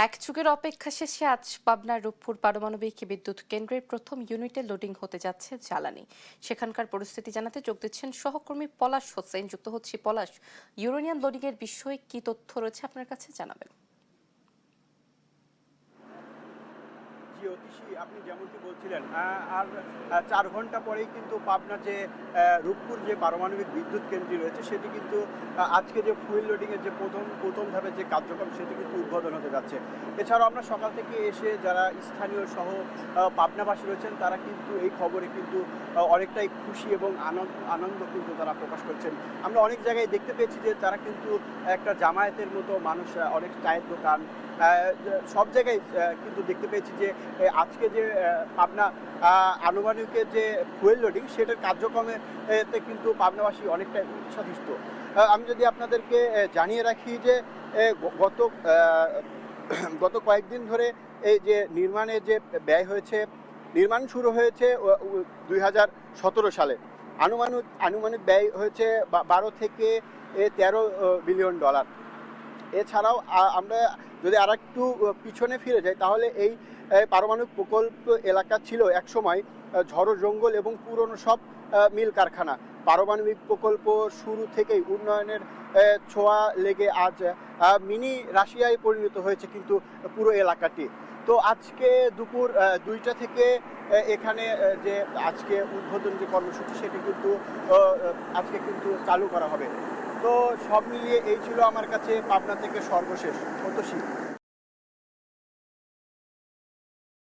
এক যুগের অপেক্ষা শেষে আজ পাবনার রূপপুর পারমাণবিক বিদ্যুৎ কেন্দ্রের প্রথম ইউনিটে লোডিং হতে যাচ্ছে জ্বালানি। সেখানকার পরিস্থিতি জানাতে যোগ দিচ্ছেন সহকর্মী পলাশ হোসেন। যুক্ত হচ্ছে পলাশ, ইউরেনিয়াম লোডিং এর বিষয়ে কি তথ্য রয়েছে আপনার কাছে জানাবেন। অতীশী, আপনি যেমনটি বলছিলেন, আর 4 ঘন্টা পরেই কিন্তু পাবনার যে রূপপুর যে পারমাণবিক বিদ্যুৎ কেন্দ্রটি রয়েছে সেটি কিন্তু আজকে যে ফুয়েল লোডিংয়ের যে প্রথম ধাপের যে কার্যক্রম সেটি কিন্তু উদ্বোধন হতে যাচ্ছে। এছাড়াও আমরা সকাল থেকে এসে যারা স্থানীয় সহ পাবনাবাসী রয়েছেন তারা কিন্তু এই খবরে কিন্তু অনেকটাই খুশি এবং আনন্দ কিন্তু তারা প্রকাশ করছেন। আমরা অনেক জায়গায় দেখতে পেয়েছি যে তারা কিন্তু একটা জামায়াতের মতো মানুষ, অনেক চায়ের দোকান, সব জায়গায় কিন্তু দেখতে পেয়েছি যে আজকে যে পাবনা আনুমানিকের যে ফুয়েল লোডিং সেটার কার্যক্রমে কিন্তু পাবনাবাসী অনেকটা উৎসাহিত। আমি যদি আপনাদেরকে জানিয়ে রাখি যে গত গত কয়েকদিন ধরে এই যে নির্মাণের যে ব্যয় হয়েছে, নির্মাণ শুরু হয়েছে 2017 সালে। আনুমানিক ব্যয় হয়েছে 12 থেকে 13 বিলিয়ন ডলার। এছাড়াও আমরা যদি আর একটু পিছনে ফিরে যাই তাহলে এই পারমাণবিক প্রকল্প এলাকা ছিল একসময় ঝড়ো জঙ্গল এবং পুরনো সব মিল কারখানা। পারমাণবিক প্রকল্প শুরু থেকেই উন্নয়নের ছোঁয়া লেগে আজ মিনি রাশিয়ায় পরিণত হয়েছে কিন্তু পুরো এলাকাটি। তো আজকে দুপুর 2টা থেকে এখানে যে আজকে উদ্বোধন যে কর্মসূচি সেটি কিন্তু আজকে কিন্তু চালু করা হবে। তো সব মিলিয়ে এই ছিল আমার কাছে পাবনা থেকে সর্বশেষ অতসী।